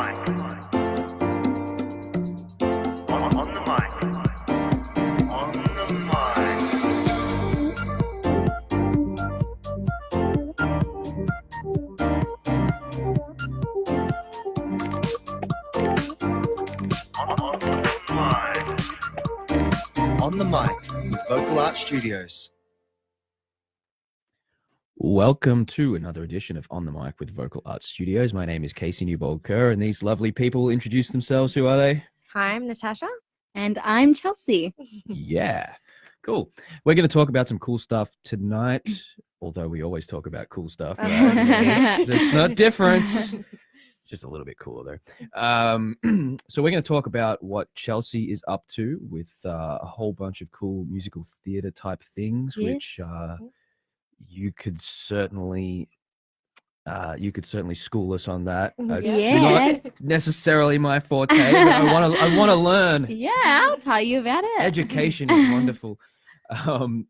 On the mic with Vocal Art Studios. Welcome to another edition of On the Mic with Vocal Art Studios. My name is Casey Newbold-Kerr, and these lovely people introduce themselves. Who are they? Hi, I'm Natasha. And I'm Chelsea. Yeah, cool. We're going to talk about some cool stuff tonight, although we always talk about cool stuff. It's not different. Just a little bit cooler though. So we're going to talk about what Chelsea is up to with a whole bunch of cool musical theatre type things, Yes. which you could certainly school us on that. It's Yes. not necessarily my forte, but I want to learn. Yeah, I'll tell you about it. Education is wonderful.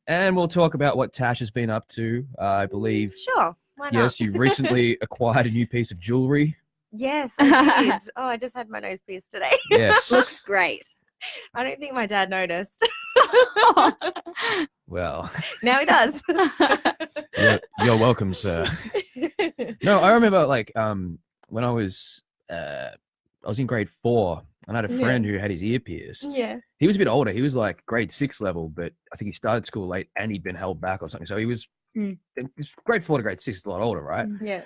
And we'll talk about what Tash has been up to. I believe. Sure. Why not? Yes, you recently acquired a new piece of jewelry. Yes, I did. Oh, I just had my nose pierced today. Yes. Looks great. I don't think my dad noticed. Well, Now he does. you're welcome, sir. No, I remember when I was in grade 4, and I had a friend who had his ear pierced. Yeah. He was a bit older. He was like grade 6 level, but I think he started school late and he'd been held back or something. So he was grade 4 to grade 6 is a lot older, right? Yeah.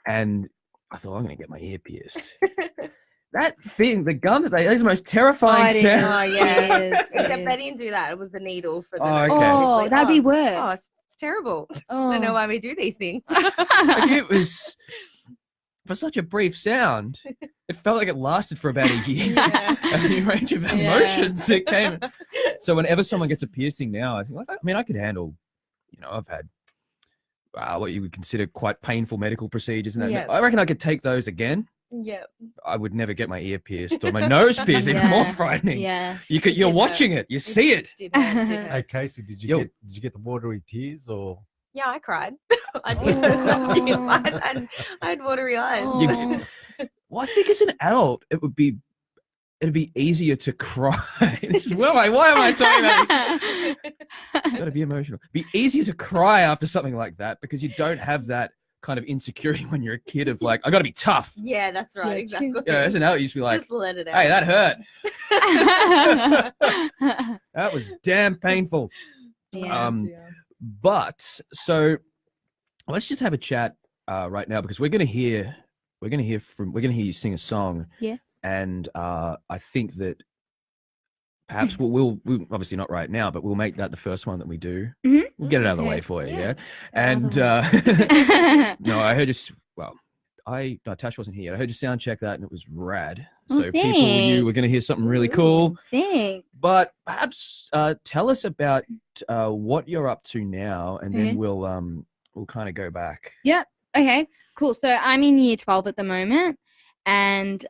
And I thought, I'm going to get my ear pierced. That thing, the gun that is the most terrifying sound. Oh, yeah. It is, Except they didn't do that. It was the needle for the Oh, nose. okay. Oh, that'd be worse. Oh, it's terrible. Oh. I don't know why we do these things. Like, it was, for such a brief sound, it felt like it lasted for about a year. Yeah. A range of emotions that came. So whenever someone gets a piercing now, I think, I could handle, I've had what you would consider quite painful medical procedures. And that. Yeah. I reckon I could take those again. Yeah. I would never get my ear pierced or my nose pierced. Even more frightening. Yeah. You're watching it. You see it. Did hurt, did hurt. Hey Casey, did you get the watery tears or? Yeah, I cried. I did. I had watery eyes. Oh. Well, I think as an adult, it'd be easier to cry. Why am I talking about this? Got to be emotional. Be easier to cry after something like that because you don't have that kind of insecurity when you're a kid of like, I got to be tough. Yeah, that's right. Yeah, Exactly. As an adult, you used to be like, just let it out. hey, that hurt. That was damn painful. Yeah. But so let's just have a chat right now because we're gonna hear you sing a song. Yes. And I think that perhaps we'll obviously not right now, but we'll make that the first one that we do. Mhm. We'll get it out of the way for you, yeah. And no, I heard Tash wasn't here. I heard you sound check that, and it was rad. Oh, So people knew we're going to hear something really cool. Thanks. But perhaps tell us about what you're up to now, and then Okay. we'll kind of go back. Yep. Okay, cool. So I'm in year 12 at the moment. And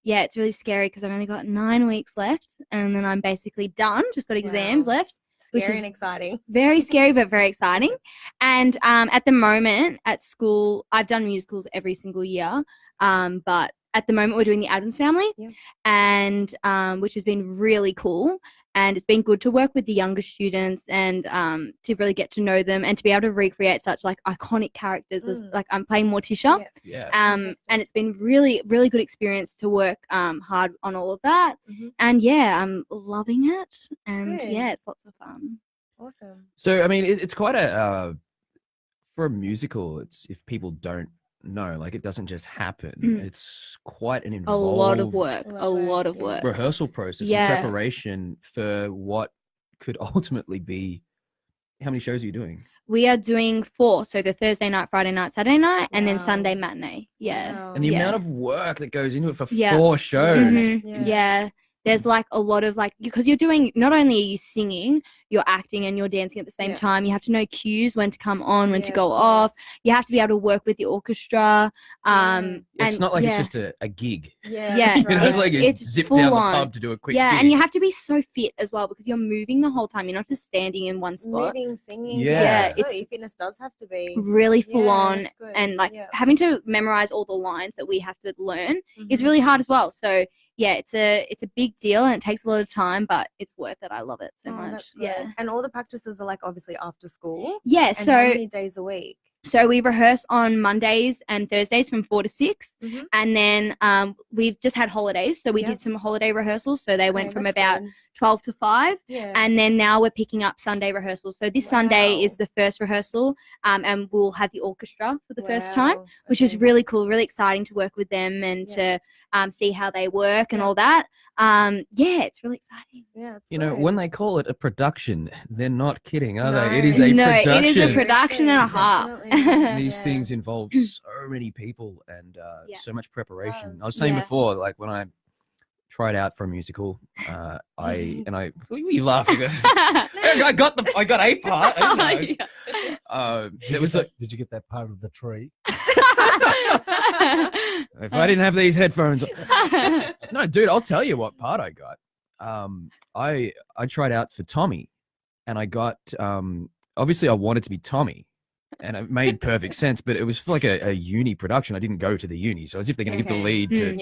it's really scary because I've only got 9 weeks left and then I'm basically done. Just got exams left. Which Scary is and exciting. Very scary, but very exciting. And at the moment at school, I've done musicals every single year. But at the moment, we're doing The Addams Family, and which has been really cool. And it's been good to work with the younger students and to really get to know them and to be able to recreate such like iconic characters as like I'm playing Morticia. Yeah. And it's been really, really good experience to work hard on all of that. And I'm loving it. And good. it's lots of fun. Awesome. So I mean, it's quite a for a musical. It's if people don't know, like it doesn't just happen. It's quite an A lot of involved work. A lot of work. rehearsal process Yeah. and preparation for what could ultimately be. How many shows are you doing? We are doing 4. So the Thursday night, Friday night, Saturday night, and then Wow. Sunday matinee. Yeah. Wow. And the Yeah. amount of work that goes into it for Yeah. 4 shows. Mhm. Yeah. Yeah. there's like a lot of like, because you're doing, not only are you singing, you're acting and you're dancing at the same time. You have to know cues, when to come on, when to go off. You have to be able to work with the orchestra. It's and not like it's just a gig. Yeah, You know, right. like you it's zip full down the on. pub to do a quick Yeah, gig. and you have to be so fit as well because you're moving the whole time. You're not just standing in one spot. Moving, singing. Yeah. Absolutely. Fitness does have to be Really full on, that's good. and like having to memorize all the lines that we have to learn is really hard as well. So yeah, it's a big deal and it takes a lot of time, but it's worth it. I love it so much. That's good. Yeah. And all the practices are like obviously after school. Yeah. And So how many days a week? So we rehearse on Mondays and Thursdays from 4 to 6. And then we've just had holidays. So we did some holiday rehearsals. So they went from about 12 to 5. Yeah. And then now we're picking up Sunday rehearsals. So this Sunday is the first rehearsal, and we'll have the orchestra for the first time, which is really cool, really exciting to work with them and to see how they work and all that. It's really exciting. Yeah, you know, when they call it a production, they're not kidding, are they? It is a it production. is a production and a half. These things involve so many people and so much preparation. I was saying before, like when I tried out for a musical, you laughing. I got a part. It was like, did you get that part of the tree? if I didn't have these headphones, no, dude, I'll tell you what part I got. I tried out for Tommy, and I got obviously I wanted to be Tommy. And it made perfect sense, but it was like a uni production. I didn't go to the uni, so as if they're going to give the lead to,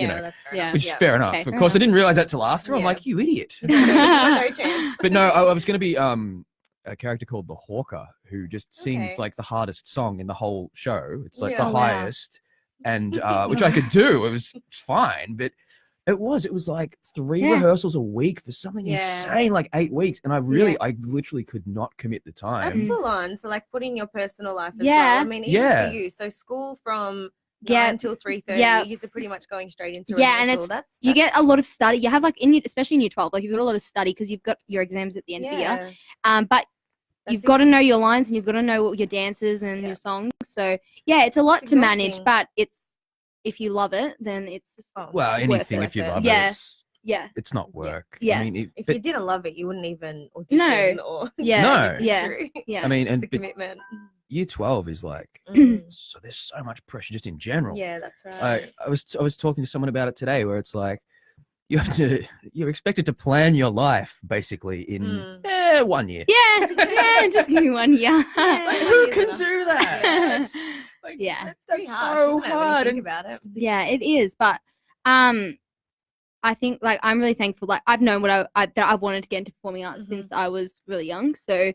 which is fair enough. Of course, I didn't realize that till after. I'm like, you idiot. No chance. But no, I was going to be a character called the Hawker, who just sings like the hardest song in the whole show. It's like the highest, and which I could do. It was fine, but it was like 3 rehearsals a week for something insane, like 8 weeks. And I literally could not commit the time. That's full on to like put in your personal life as well. I mean, even for you. So school from 9 until 3:30, you're pretty much going straight into rehearsal. And that's you get a lot of study. You have like especially in year 12, like you've got a lot of study because you've got your exams at the end of the year. But you've got to know your lines and you've got to know your dances and your songs. So it's a lot to manage, but if you love it, then it's just anything if you love it. It's not work. Yeah. I mean, if you didn't love it, you wouldn't even audition or I mean, and it's a commitment. Year 12 is like so there's so much pressure just in general. Yeah, that's right. I was talking to someone about it today where it's like you're expected to plan your life basically in 1 year. Just give me 1 year. Like, who can do that? That's so hard. Think about it. Yeah, it is. But I think like I'm really thankful. Like I've known what that I've wanted to get into performing arts since I was really young. So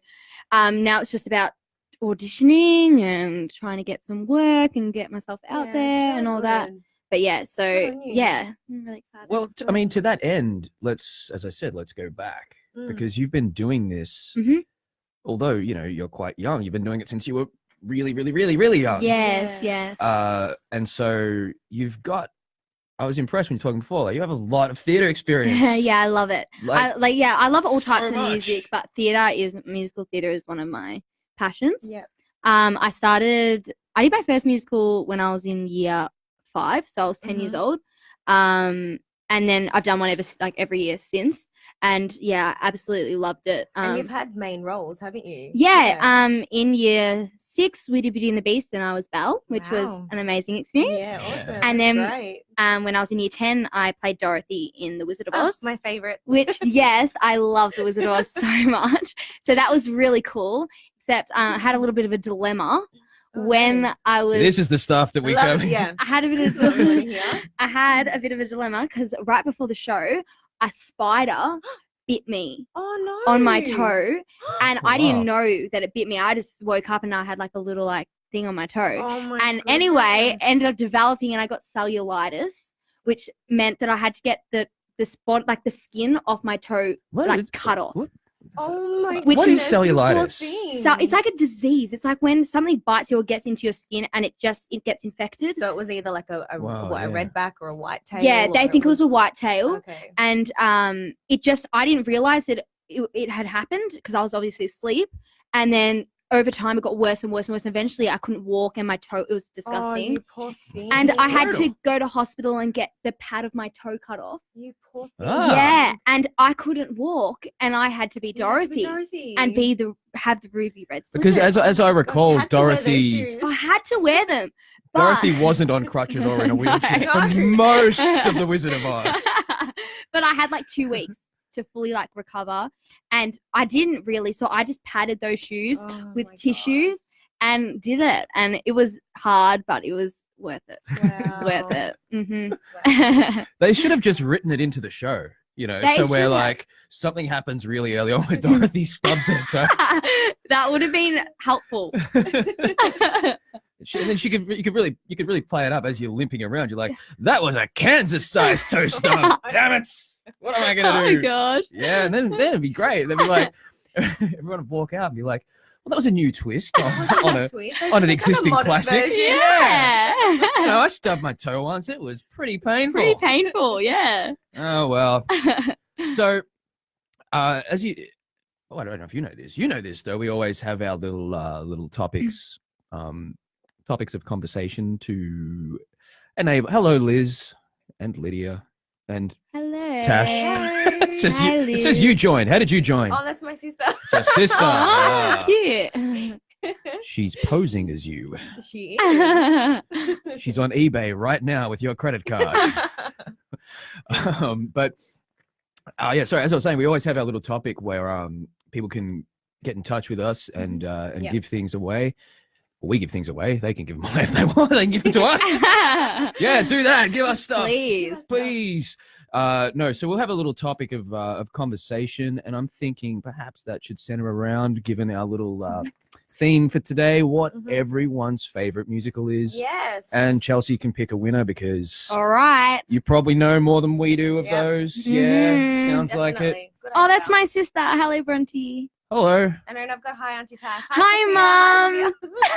now it's just about auditioning and trying to get some work and get myself out there and all that. But I'm really excited. Well, I mean, to that end, let's go back because you've been doing this. Although you're quite young, you've been doing it since you were really, really, really, really young. Yes. And so you've got. I was impressed when you were talking before. Like, you have a lot of theater experience. I love it. I love all types of much. music, but musical theater is one of my passions. Yeah. I did my first musical when I was in year 5, so I was 10 years old. And then I've done one every year since. And absolutely loved it. And you've had main roles, haven't you? In year 6 we did Beauty and the Beast and I was Belle, which was an amazing experience. Yeah, awesome. And then great. When I was in year 10 I played Dorothy in The Wizard of Oz. My favourite. Which I love The Wizard of Oz so much. So that was really cool. Except I had a little bit of a dilemma. I was. This is the stuff that we cover. Yeah. I had a bit of a dilemma because right before the show, a spider bit me on my toe, and I didn't know that it bit me. I just woke up and I had like a little thing on my toe. Anyway, ended up developing, and I got cellulitis, which meant that I had to get the spot, like the skin off my toe, cut off. What? Oh my god. What is cellulitis? So it's like a disease. It's like when something bites you or gets into your skin and it gets infected. So it was either like a redback or a white tail. Yeah, they think it was a white tail. Okay. And I didn't realize that it had happened because I was obviously asleep. And then over time, it got worse and worse and worse. Eventually, I couldn't walk and my toe, it was disgusting. Oh, you poor thing. And I had to go to hospital and get the pad of my toe cut off. You poor thing. Yeah, and I couldn't walk, and I had to be Dorothy, and have the ruby red slippers. Because as I recall, Dorothy, I had to wear them. But... Dorothy wasn't on crutches or in a wheelchair for most of the Wizard of Oz. But I had like 2 weeks to fully like recover, and I didn't really. So I just padded those shoes with tissues and did it, and it was hard, but it was worth it. Wow. Worth it. Mm-hmm. Wow. They should have just written it into the show. You know, so where like something happens really early on when Dorothy stubs her toe. That would have been helpful. And then you could really play it up as you're limping around. You're like, that was a Kansas-sized toe stub. Damn it! What am I gonna do? Oh my gosh! Yeah, and then it'd be great. They'd be like, everyone would walk out and be like, well, that was a new twist on an existing classic. Yeah. You know, I stubbed my toe once. It was pretty painful. Pretty painful, yeah. Oh well. So, as you, I don't know if you know this. You know this though. We always have our little topics, topics of conversation to enable. Hello, Liz and Lydia and Tash. It says you joined. How did you join? Oh, that's my sister. It's your sister. Oh, cute. She's posing as you. She is. She's on eBay right now with your credit card. But yeah, sorry. As I was saying, we always have our little topic where people can get in touch with us and give things away. We give things away. They can give them away if they want. They can give them to us. Yeah, do that. Give us stuff. Please. No, so we'll have a little topic of conversation, and I'm thinking perhaps that should center around, given our little theme for today, what everyone's favorite musical is. Yes. And Chelsea can pick a winner because all right, you probably know more than we do of those. Yeah, sounds like it. Oh, that's my sister. Hello, Bronte. Hello. And then I've got hi, Auntie Tash. Hi, Mom.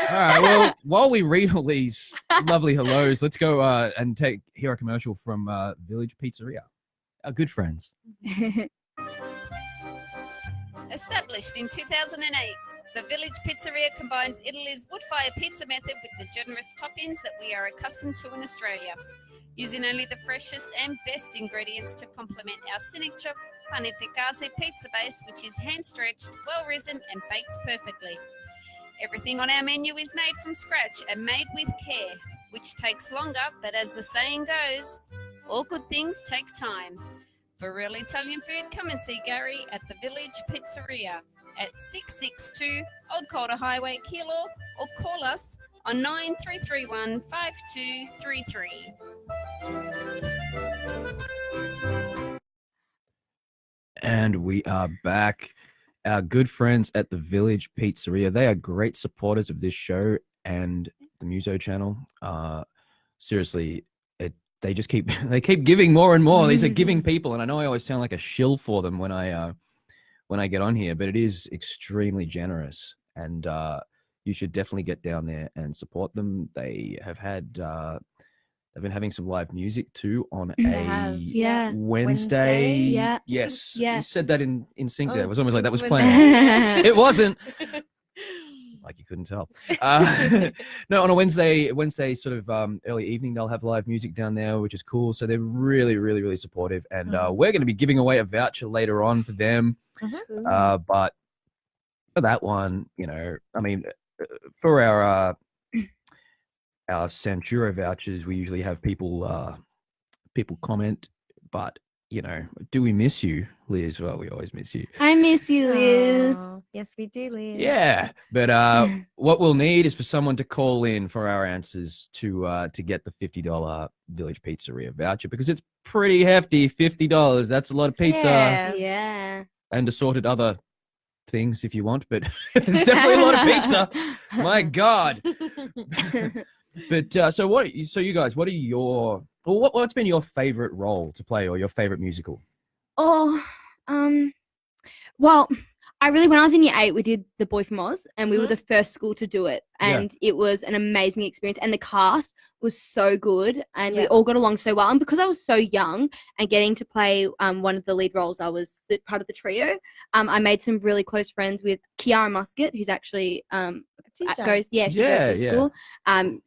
All right. Well, while we read all these lovely hellos, let's go and hear a commercial from Village Pizzeria, our good friends. Established in 2008, the Village Pizzeria combines Italy's wood-fire pizza method with the generous toppings that we are accustomed to in Australia, using only the freshest and best ingredients to complement our signature pane di case pizza base, which is hand-stretched, well-risen and baked perfectly. Everything on our menu is made from scratch and made with care, which takes longer, but as the saying goes, all good things take time. For real Italian food, come and see Gary at the Village Pizzeria at 662 Old Calder Highway, Keilor, or call us on 9331 5233. And we are back. Our good friends at the Village Pizzeria. They are great supporters of this show and the Muso channel. Seriously, they just keep giving more and more. These are giving people, and I know I always sound like a shill for them when I get on here, but it is extremely generous, and you should definitely get down there and support them. They have had they've been having some live music too on a Wednesday. Yeah. Yes. You said that in sync there. It was almost like that was planned. It wasn't. Like you couldn't tell. No, on a Wednesday sort of early evening, they'll have live music down there, which is cool. So they're really, really, really supportive. And we're going to be giving away a voucher later on for them. But for that one, you know, I mean, for our Santuro vouchers, we usually have people comment, but you know, do we miss you, Liz? Well, we always miss you. I miss you, Liz. Yes, we do, Liz. Yeah, but what we'll need is for someone to call in for our answers to get the $50 Village Pizzeria voucher, because it's pretty hefty. $50. That's a lot of pizza. Yeah. And assorted other things if you want, but it's definitely a lot of pizza. My God. But so you guys, what are your, or what's been your favorite role to play or your favorite musical? Oh, well, when I was in year 8, we did The Boy from Oz, and we were the first school to do it, and it was an amazing experience, and the cast was so good, and we all got along so well, and because I was so young and getting to play one of the lead roles, I was part of the trio. I made some really close friends with Kiara Muscat, who's actually goes to school.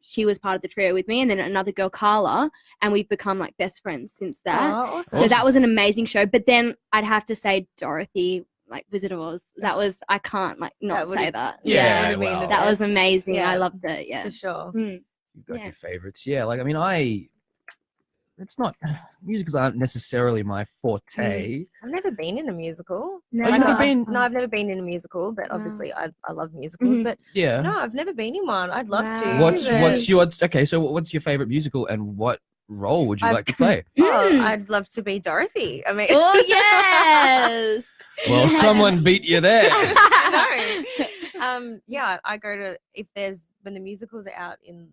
She was part of the trio with me, and then another girl, Carla, and we've become like best friends since that. Oh, awesome. So that was an amazing show. But then I'd have to say Dorothy, like Wizard of Oz. That was, I can't like not say that. Yeah, that was amazing. Yeah. I loved it. Yeah, for sure. You've got your favorites. Yeah, like I mean, it's not, musicals aren't necessarily my forte. I've never been in a musical. No, I've never been in a musical, but obviously I love musicals. But no, I've never been in one. I'd love to. What's your favorite musical, and what role would you like to play? I'd love to be Dorothy. I mean, oh yes. Well, someone beat you there. I know. I go to, when the musicals are out in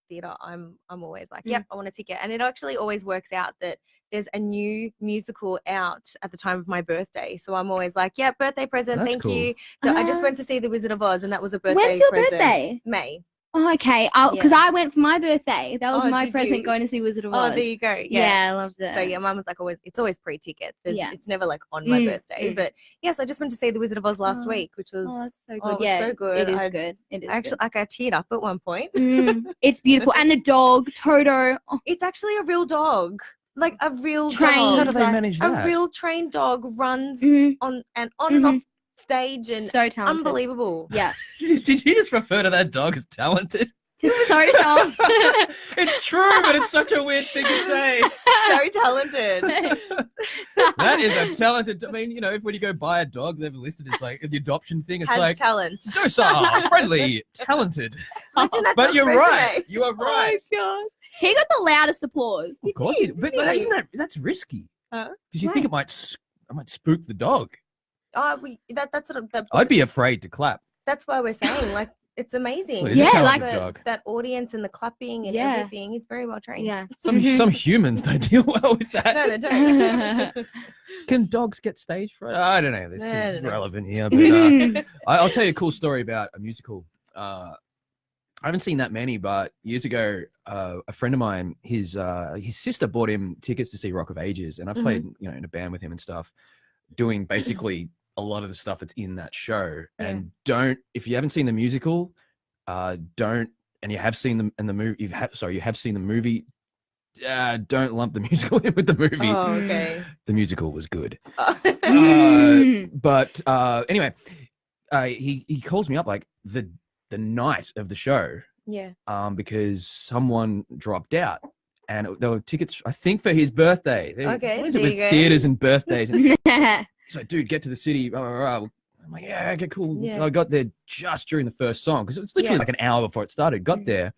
theatre, I'm always like, I want a ticket, and it actually always works out that there's a new musical out at the time of my birthday, so I'm always like, birthday present, thank you. So I just went to see The Wizard of Oz, and that was a birthday present. When's your birthday? May. Oh, okay. Because I went for my birthday. That was my present, going to see Wizard of Oz. Oh, there you go. Yeah, I loved it. So Mum was like, it's always pre-ticket. It's never like on my birthday. But yes, I just went to see The Wizard of Oz last week, which was that's so good. it was so good. It is good. It is actually I teared up at one point. It's beautiful, and the dog Toto. Oh. It's actually a real dog. Like a real trained dog. How do they manage that? A real trained dog runs on and off stage, and so talented. Unbelievable. Yeah. Did you just refer to that dog as talented? Just so talented. It's true, but it's such a weird thing to say. So talented. That is a talented. I mean, when you go buy a dog, they've listed as like the adoption thing. It's Has like talent. docile, friendly, talented. But you're right. You are right. Oh gosh. He got the loudest applause. Of course, but that's risky? Because you think it might spook the dog. Oh, I'd be afraid to clap. That's why we're saying, like, it's amazing. Well, it's a talented dog. That audience and the clapping and everything. He's very well trained. Yeah. Some humans don't deal well with that. No, they don't. Can dogs get stage fright? I don't know. This is relevant here, but I'll tell you a cool story about a musical. I haven't seen that many, but years ago, a friend of mine, his sister bought him tickets to see Rock of Ages, and I've played, in a band with him and stuff, doing basically a lot of the stuff that's in that show. And if you haven't seen the musical, and you have seen them in the movie, you have seen the movie, don't lump the musical in with the movie. Oh, okay. The musical was good. Oh. But anyway, he calls me up like the night of the show. Yeah. Because someone dropped out, and there were tickets, I think, for his birthday. Okay. What is it with theaters and birthdays? And he's like, dude, get to the city. Blah, blah, blah. I'm like, yeah, okay, cool. Yeah. So I got there just during the first song, because it was literally like an hour before it started. Got there,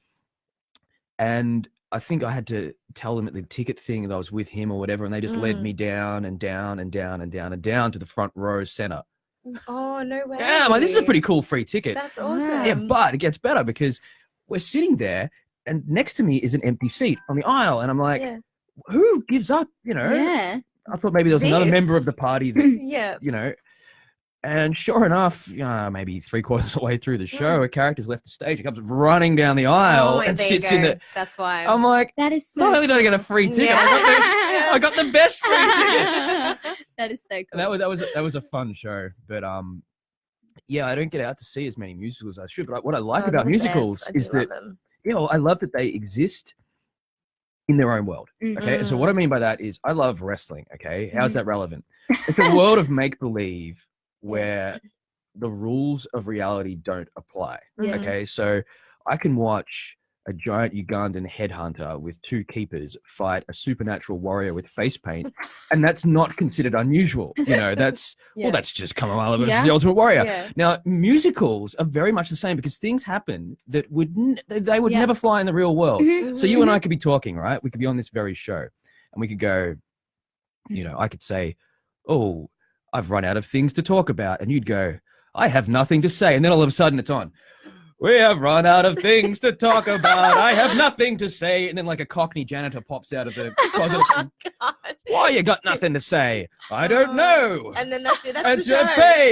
and I think I had to tell them at the ticket thing that I was with him or whatever, and they just led me down and down and down and down and down to the front row center. Oh, no way. Yeah, I'm like, this is a pretty cool free ticket. That's awesome. Yeah, but it gets better because we're sitting there, and next to me is an empty seat on the aisle, and I'm like, who gives up? Yeah. I thought maybe there was another member of the party that, yeah. And sure enough, maybe 3/4 of the way through the show, a character's left the stage. He comes running down the aisle and sits in the. That's why. I'm like, that is so not only did I get a free ticket, I got the best free ticket. That is so cool. And that was a fun show, but I don't get out to see as many musicals as I should. But what I like about musicals is that I love that they exist in their own world. Okay, so what I mean by that is I love wrestling. Okay, how's that relevant? It's a world of make believe where the rules of reality don't apply. Okay, so I can watch a giant Ugandan headhunter with 2 keepers fight a supernatural warrior with face paint, and that's not considered unusual. That's that's just Kamala versus the Ultimate Warrior. Yeah. Now, musicals are very much the same because things happen that would never fly in the real world. So you and I could be talking, right? We could be on this very show, and we could go, I could say, "Oh, I've run out of things to talk about," and you'd go, "I have nothing to say," and then all of a sudden it's on. We have run out of things to talk about. I have nothing to say. And then like a Cockney janitor pops out of the closet. Gosh. Why you got nothing to say? I don't know. And then that's it. That's And the show.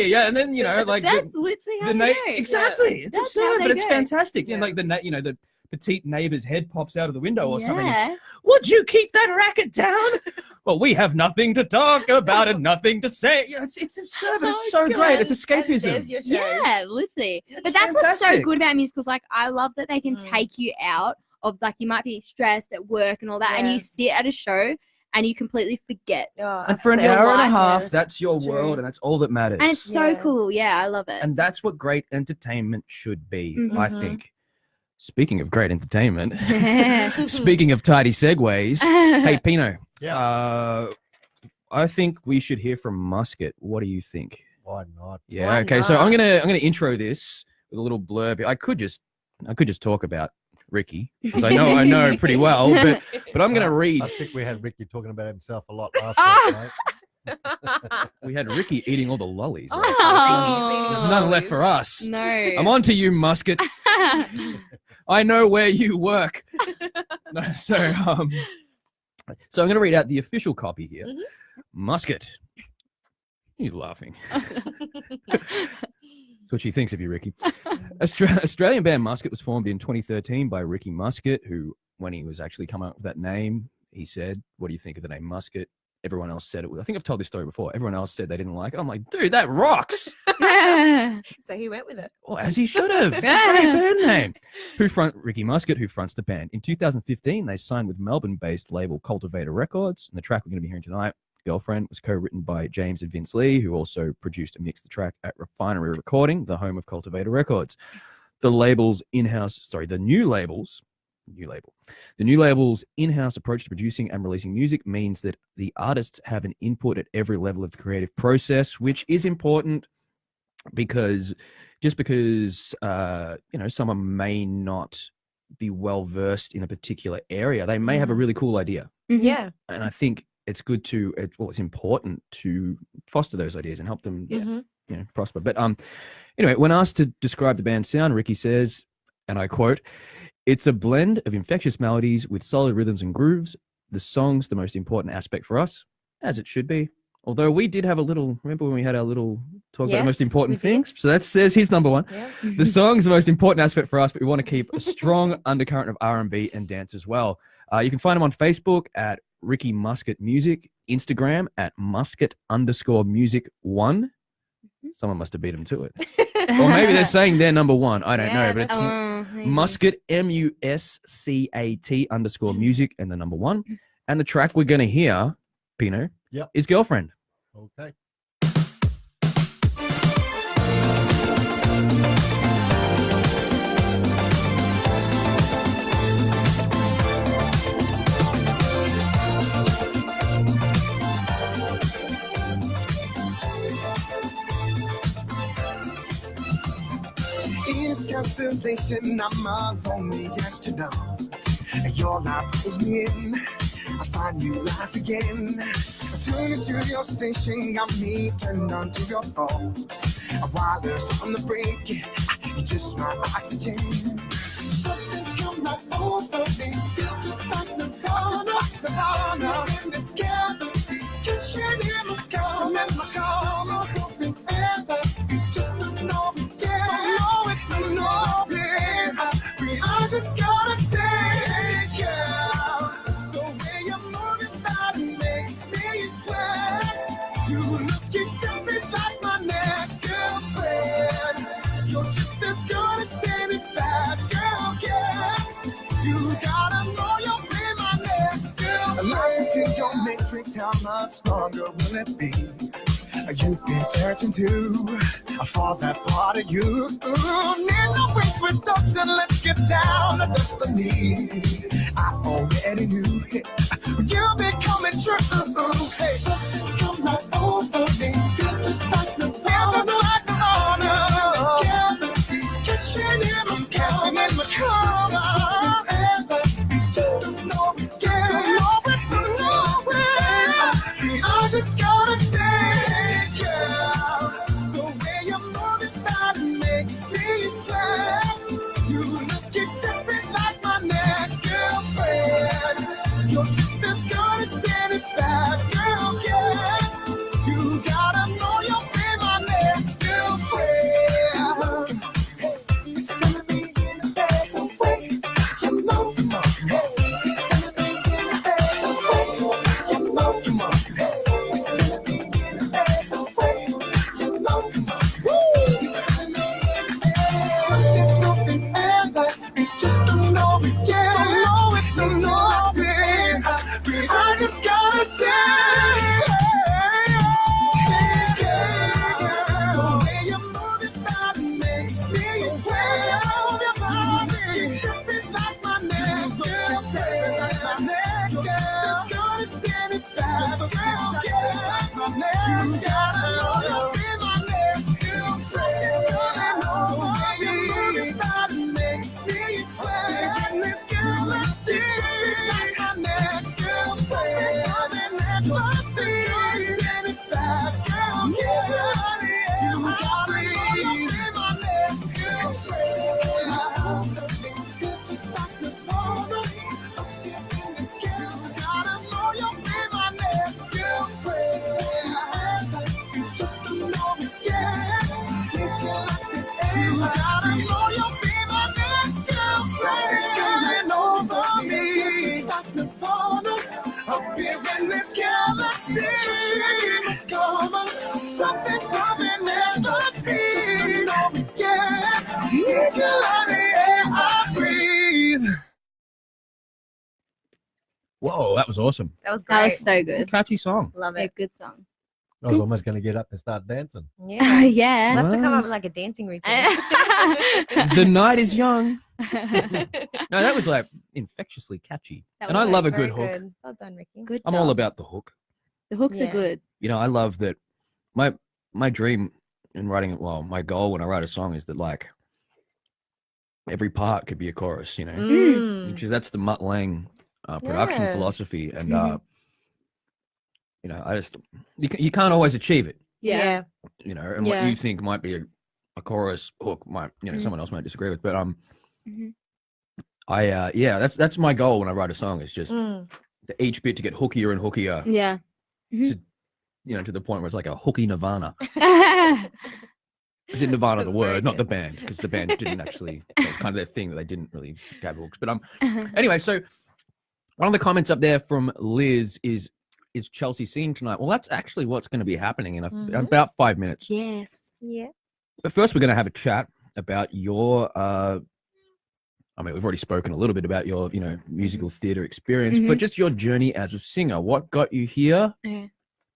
yeah, and then like That's literally how the they go. exactly. It's That's how absurd, they but it's go. fantastic. Yeah. And like the petite neighbor's head pops out of the window or something. Yeah. Would you keep that racket down? Well, we have nothing to talk about and nothing to say. Yeah, it's absurd, but it's so great. It's And escapism. there's your show. Yeah, literally. It's But that's what's so fantastic. good about musicals. Like, I love that they can Mm. take you out of, like, you might be stressed at work and all that, and Yeah. you sit at a show and you completely forget. Oh, And for an still hour and a like half, this. that's your It's true. world, and that's all that matters. And it's so Yeah. cool. Yeah, I love it. And that's what great entertainment should be, I Mhm. think. Speaking of great entertainment, speaking of tidy segues, hey, Pino, Yeah. I think we should hear from Musket. What do you think? Why not? Yeah. Why Okay. So not? I'm gonna intro this with a little blurb. I could just talk about Ricky because I know pretty well, but I'm gonna read. I think we had Ricky talking about himself a lot last Oh. week, We had Ricky eating all the lollies. Oh, Oh. There's none left for us. No. I'm on to you, Musket. I know where you work. No, so I'm going to read out the official copy here. Mhm. Musket. He's laughing. That's what she thinks of you, Ricky. Australian band Musket was formed in 2013 by Ricky Musket, who, when he was actually coming up with that name, he said, "What do you think of the name Musket?" Everyone else said it. I think I've told this story before. Everyone else said they didn't like it. I'm like, dude, that rocks. So he went with it. Well, as he should have. It's a great band name. Ricky Musket, who fronts the band. In 2015, they signed with Melbourne-based label Cultivator Records. And the track we're going to be hearing tonight, Girlfriend, was co-written by James and Vince Lee, who also produced and mixed the track at Refinery Recording, the home of Cultivator Records. The new label's in-house approach to producing and releasing music means that the artists have an input at every level of the creative process, which is important because someone may not be well versed in a particular area, they may have a really cool idea. Yeah. And I think it's important to foster those ideas and help them Mhm. prosper. But anyway, when asked to describe the band's sound, Ricky says, and I quote, "It's a blend of infectious melodies with solid rhythms and grooves. The song's the most important aspect for us, as it should be. Although we did have remember when we had our little talk about the most Yes, important we did. things? So that says he's number one. Yeah. The song's the most important aspect for us, but we want to keep a strong undercurrent of R&B and dance as well. You can find him on Facebook at Ricky Musket Music, Instagram at Musket_music1. Someone must have beat him to it. Or maybe they're saying they're number one. I don't know, but it's Musket, Muscat_music and the number one. And the track we're going to hear, Pino, Yep. is Girlfriend. Okay. It's constellation, I'm a lonely astronaut. Your light pulls me in, I find new life again. Tune into your station, got me turned on to your thoughts. A wireless on the break, you're just my oxygen. Something's come right over me, feel just like Nirvana. In this galaxy, kissing in my corner. Hoping ever, you just don't know me. I just gotta say, girl, the way you're moving body makes me sweat. You looking something like my next girlfriend. You're just as good as any bad girl gets. You gotta know you'll be my next girlfriend. Life in your matrix, how much longer will it be? You've been searching too for that part of you. Need no introduction, let's get down to destiny. I already knew you'll be coming true. Hey, something's come right over me, feel just like the honor. This galaxy, kissing in my corner. Just don't know it, I just gotta say. sing. The way you move your body makes me sweat. Your body, something like my next girl. Something like my next girl. It's gonna send it back. Something like my next girl. You'll be my next girl. The way you move your body makes me sweat. And this girl I see, like my next girl. Something must be send it back. This galaxy, something's coming in the speed. Yeah, need you like the air I breathe. Whoa, that was awesome. That was great. That was so good. Catchy song. Love Yeah, it. good song. I was almost going to get up and start dancing. Yeah. Yeah. We'll have to come up with like a dancing routine. The night is young. No, that was like infectiously catchy. That And I was love a Very good hook. good. Well done, Ricky. Good I'm job. all about the hook. The hooks are Yeah. good. You know, I love that. My dream in writing, well, my goal when I write a song is that like every part could be a chorus. You know, Mm. because that's the Mutt Lang production Yeah. philosophy, and Mhm. you know, I just you can't always achieve it. Yeah. You know, and Yeah. what you think might be a chorus hook might, you know, Mhm. someone else might disagree with, but Mhm. yeah, that's my goal when I write a song is just Mm. each bit to get hookier and hookier, Yeah. you know, to the point where it's like a hooky Nirvana. Yeah. Is it Nirvana the That's very word, not the good. band, because the band didn't actually. It was kind of their thing that they didn't really have hooks. But anyway, so one of the comments up there from Liz is Chelsea seen tonight? Well, that's actually what's going to be happening in Mhm. about 5 minutes. Yes. Yeah. But first, we're going to have a chat about your. I mean, we've already spoken a little bit about your, you know, musical theatre experience, but just your journey as a singer. What got you here? Okay.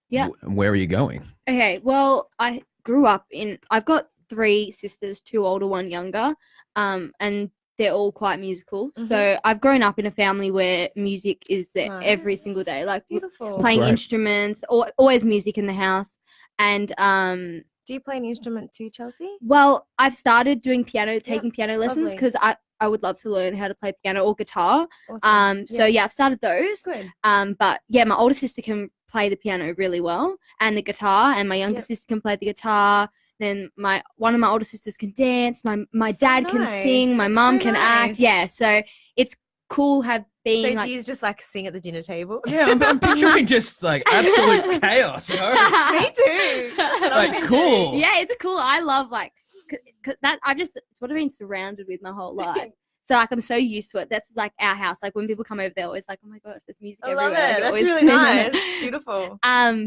Yeah. And where are you going? Okay. Well, I grew up I've got 3 sisters, 2 older, 1 younger. And they're all quite musical. So I've grown up in a family where music is there every Nice. single day, like Beautiful. playing great. instruments, or always music in the house. And Do you play an instrument too, Chelsea? well, I've started doing taking piano lessons lovely. because I would love to learn how to play piano or guitar. Awesome. So yeah, I've started those. Good. But yeah, my older sister can play the piano really well and the guitar, and my younger Yep. sister can play the guitar. Then one of my older sisters can dance. My So dad can sing. My nice. mum So can act. nice. Yeah, so it's cool being So like. do you just like sing at the dinner table? Yeah, I'm picturing just like absolute chaos. You know? Me too. That's what I'm Like cool. Yeah, it's cool. I love cause that it's what I've been surrounded with my whole life. So like I'm so used to it. That's like our house. Like when people come over, they're always like, "Oh my gosh, there's music I love everywhere." it. Like, That's always really sitting on nice. it. Beautiful.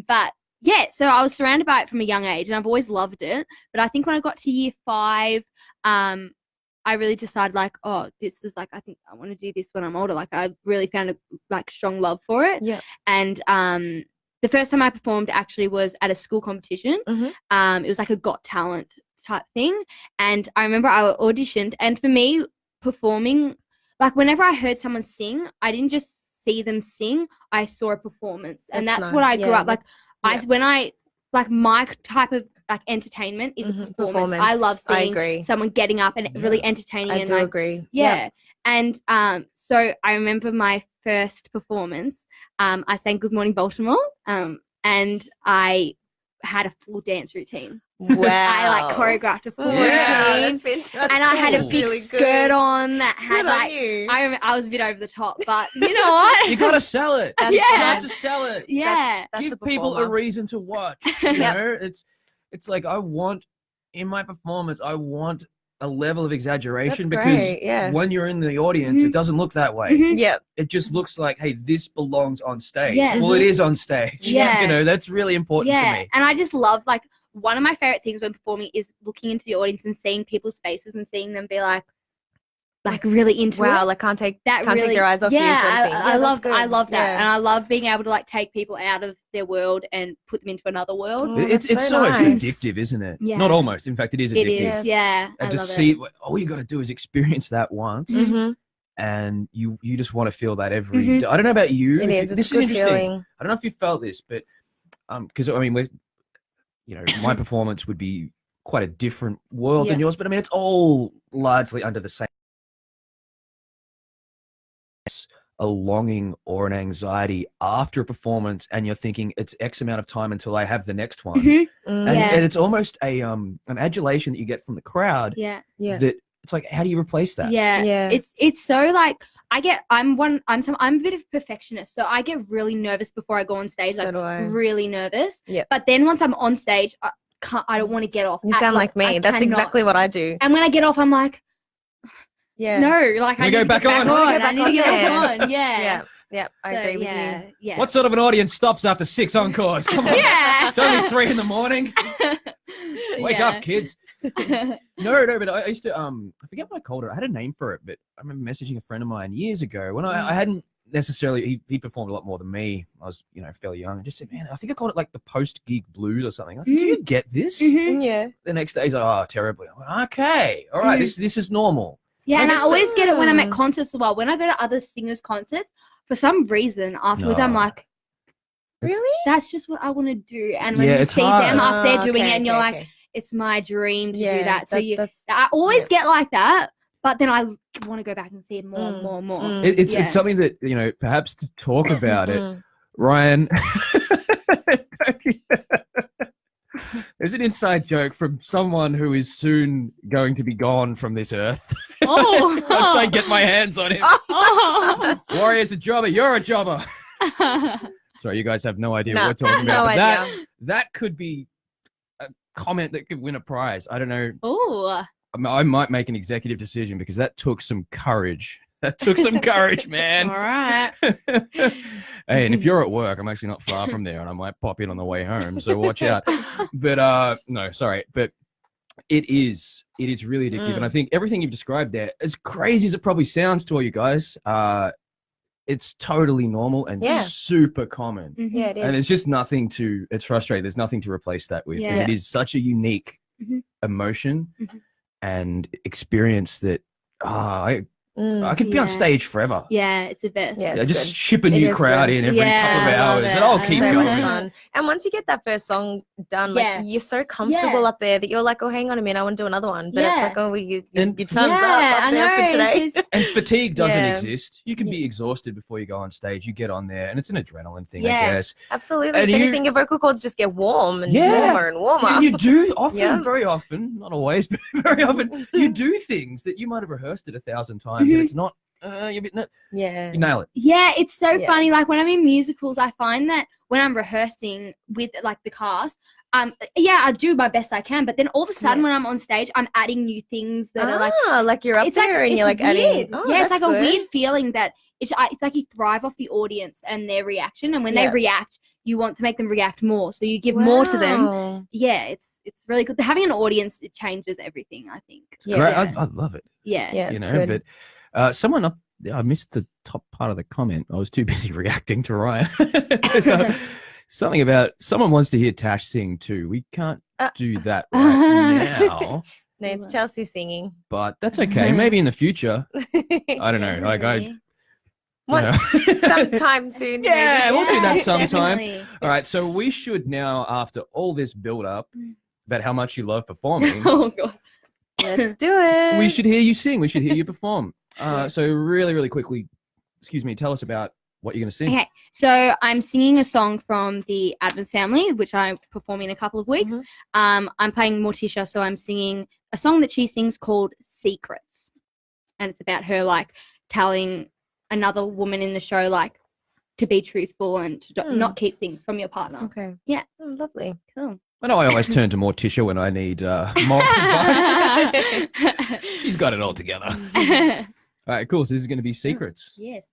But yeah, so I was surrounded by it from a young age, and I've always loved it. But I think when I got to year 5, I really decided like, oh, this is like, I think I want to do this when I'm older. Like I really found a strong love for it. Yeah. And the first time I performed actually was at a school competition. Mhm. It was like a Got Talent type thing, and I remember I auditioned, and for me, performing, like whenever I heard someone sing, I didn't just see them sing, I saw a performance. And That's that's what nice. I grew Yeah, up like. My type of like entertainment is a Mhm. performance. I love I seeing agree. someone getting up and really entertaining I and do like agree. yeah. And so I remember my first performance, I sang Good Morning Baltimore, and I had a full dance routine. Wow. I like choreographed a full Yeah, routine, that's fantastic. and I had a cool. big Really skirt good. on that had Good on like you. I was a bit over the top, but you know what? You gotta sell it. That's- You Yeah. got to sell it. Yeah. That's Give a people a performer. reason to watch. You Yep. know, it's like I want in my performance, I want a level of exaggeration That's because great, yeah. when you're in the audience, Mhm. it doesn't look that way. Mhm. Yep. It just looks like, hey, this belongs on stage. Yeah. Well, it is on stage. Yeah. You know, that's really important to Yeah, me. and I just love like one of my favorite things when performing is looking into the audience and seeing people's faces and seeing them be like like really into Wow, it. like can't take That can't really, take their eyes off you. Sort of thing. I Yeah, love that's I good. love that, Yeah. and I love being able to like take people out of their world and put them into another world. Oh, It's that's so almost nice. addictive, isn't it? Yeah. Not almost. In fact, it is It addictive. is, yeah. I And just love see it. all you got to do is experience that once, Mhm. and you just want to feel that every Mhm. day. I don't know about you. It if is. you- It's this a good is interesting. feeling. I don't know if you felt this, but because I mean, we're my performance would be quite a different world than Yeah. yours, but I mean, it's all largely under the same. A longing or an anxiety after a performance, and you're thinking it's X amount of time until I have the next one, Mhm. Mm. and, Yeah. and it's almost an adulation that you get from the crowd. Yeah. Yeah. That it's like, how do you replace that? Yeah. Yeah. It's so like I'm a bit of a perfectionist, so I get really nervous before I go on stage, So like do I. really nervous. Yeah. But then once I'm on stage, I don't want to get off. You sound like me. I That's cannot. exactly what I do. And when I get off, I'm like, Yeah. no, like Let me I go need to back get on. back I wanna on. get I need to back get on back on. Yeah. Yeah. Yeah. I So, agree with yeah, you. Yeah. What sort of an audience stops after 6 encores? Come on. Yeah. It's only 3 in the morning. Wake up, kids. No, but I used to I forget what I called it. I had a name for it, but I remember messaging a friend of mine years ago when I hadn't necessarily he performed a lot more than me. I was, fairly young. I just said, man, I think I called it like the post-gig blues or something. I said, do you get this? Mhm. Yeah. The next day he's like, oh, terribly. I'm like, okay, all right, this is normal. Yeah, I and I guess always get it when I'm at so. concerts as well. When I go to other singers' concerts, for some reason afterwards, I'm No. like, Really? that's just what I want to do. And when Yeah, you it's see hard. them up there doing okay, it, and you're okay, like, okay. it's my dream to Yeah, do that. So that's I always yeah. get like that, but then I want to go back and see it more and Mm, more and more. mm. It's Yeah. something that, perhaps to talk about it, Mm. Ryan. There's an inside joke from someone who is soon going to be gone from this earth. Oh, Once I get my hands on him. oh. Warrior's a jobber. You're a jobber. Sorry, you guys have no idea No, what we're talking no about. But idea. that could be a comment that could win a prize. I don't know. Oh, I might make an executive decision because that took some courage. That took some courage, man. all right. Hey, and if you're at work, I'm actually not far from there, and I might pop in on the way home, so watch out. But no, sorry, but it is really addictive, and I think everything you've described there, as crazy as it probably sounds to all you guys, it's totally normal and Yeah. super common. Mhm. Yeah, it is. And it's just nothing to. It's frustrating. There's nothing to replace that with. 'Cause Yeah. it is such a unique Mhm. emotion Mhm. and experience that. I could be on Yeah. stage forever. Yeah, it's the best. Yeah. Yeah, it's just good. ship a It new is crowd good. in every Yeah, couple of I love hours, it. and I'll I keep so love much going. it. fun. And once you get that first song done, like Yeah. you're so comfortable Yeah. up there that you're like, oh, hang on a minute, I want to do another one. But Yeah. it's like, oh, well, your And- time's Yeah, up I there for know. today. it's- And fatigue doesn't Yeah. exist. You can Yeah. be exhausted before you go on stage. You get on there, and it's an adrenaline thing, Yeah. I guess. Absolutely. And If you- anything, your vocal cords just get warm and Yeah. warmer and warmer. And you do often, Yeah. very often, not always, but very often, you do things that you might have rehearsed it 1,000 times, and it's not. Yeah. You nail it. Yeah, it's so Yeah. funny. Like when I'm in musicals, I find that when I'm rehearsing with like the cast, yeah, I do my best I can. But then all of a sudden, Yeah. when I'm on stage, I'm adding new things that are like you're up it's like there and it's you're like adding. weird. Oh, yeah, it's that's like a good. weird feeling that it's like you thrive off the audience and their reaction, and when they Yeah. react, you want to make them react more, so you give more to them. Wow. Yeah, it's really good. Having an audience, it changes everything. I think. Yeah. Great. Yeah. I love it. Yeah. Yeah, You it's know, good. but someone up. I missed the top part of the comment. I was too busy reacting to Ryan. Something about someone wants to hear Tash sing too. We can't do that right now, No, it's Chelsea singing. but that's okay. Maybe in the future. I don't know. Like I. One- you know. Sometime soon. Yeah, maybe. we'll do that sometime. definitely. All right, so we should now, after all this build-up about how much you love performing, Oh god. Let's do it. we should hear you sing. We should hear you perform. So really, really quickly, tell us about what you're going to sing. Okay, so I'm singing a song from the Addams Family, which I perform in a couple of weeks. Mhm. I'm playing Morticia, so I'm singing a song that she sings called Secrets. And it's about her, like, telling another woman in the show, like, to be truthful and to not keep things from your partner. Okay. Yeah. Oh, lovely. Cool. I know I always turn to Morticia when I need moral advice. She's got it all together. All right, cool. So this is going to be Secrets. Yes.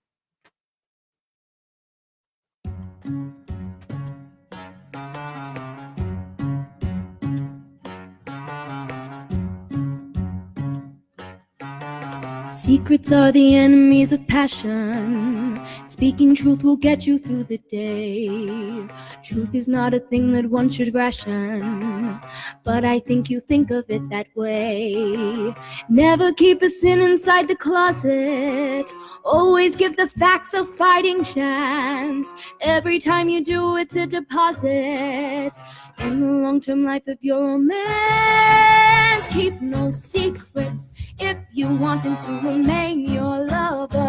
Secrets are the enemies of passion. Speaking truth will get you through the day. Truth is not a thing that one should ration, but I think you think of it that way. Never keep a sin inside the closet. Always give the facts a fighting chance. Every time you do, it's a deposit in the long-term life of your romance. Keep no secrets if you want him to remain your lover.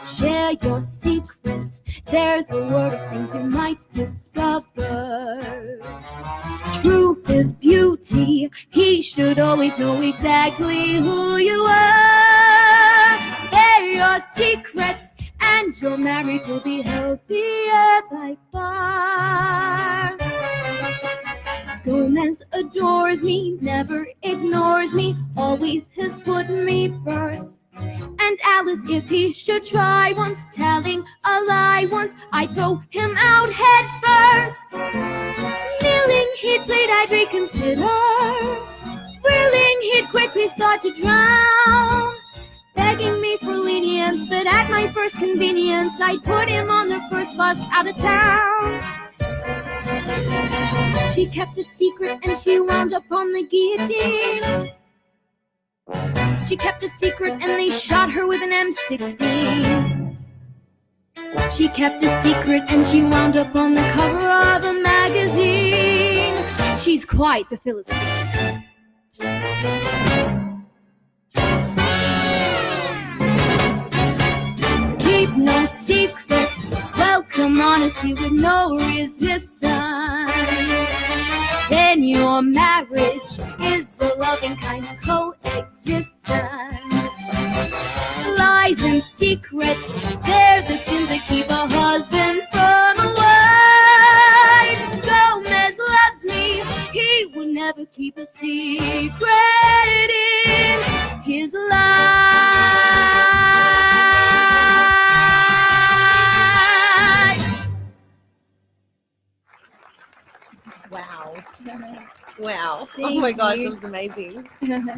Share your secrets, there's a world of things you might discover. Truth is beauty, he should always know exactly who you are. Share your secrets, and your marriage will be healthier by far. Gomez adores me, never ignores me, always has put me first. And Alice, if he should try once, telling a lie once, I'd throw him out head first. Kneeling, he'd plead, I'd reconsider. Willing, he'd quickly start to drown. Begging me for lenience, but at my first convenience, I'd put him on the first bus out of town. She kept a secret and she wound up on the guillotine. She kept a secret and they shot her with an M16. She kept a secret and she wound up on the cover of a magazine. She's quite the Philistine. Keep no secrets, welcome honesty with no resistance. Then your marriage is a loving kind of coexistence. Lies and secrets, they're the sins that keep a husband from a wife. Gomez loves me, he will never keep a secret in his life. Wow. Wow. Oh Thank my gosh, you. that was amazing.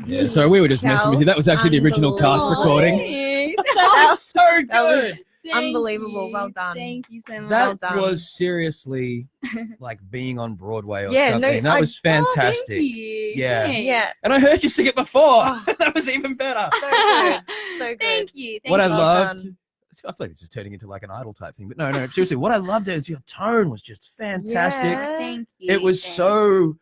Yeah, so we were just messing with you. That was actually the original cast recording. That was so That was good. unbelievable. Well done. Thank you so much. That done. was seriously like being on Broadway or Yeah, no, something. That was fantastic. Oh, thank you. Yeah. Thanks. Yeah. And I heard you sing it before. Oh. That was even better. So good. So good. Thank you. What I Well loved, done. I feel like it's just turning into like an idol type thing, but no, seriously, what I loved is your tone was just fantastic. Yeah. Thank you. It was Thanks. so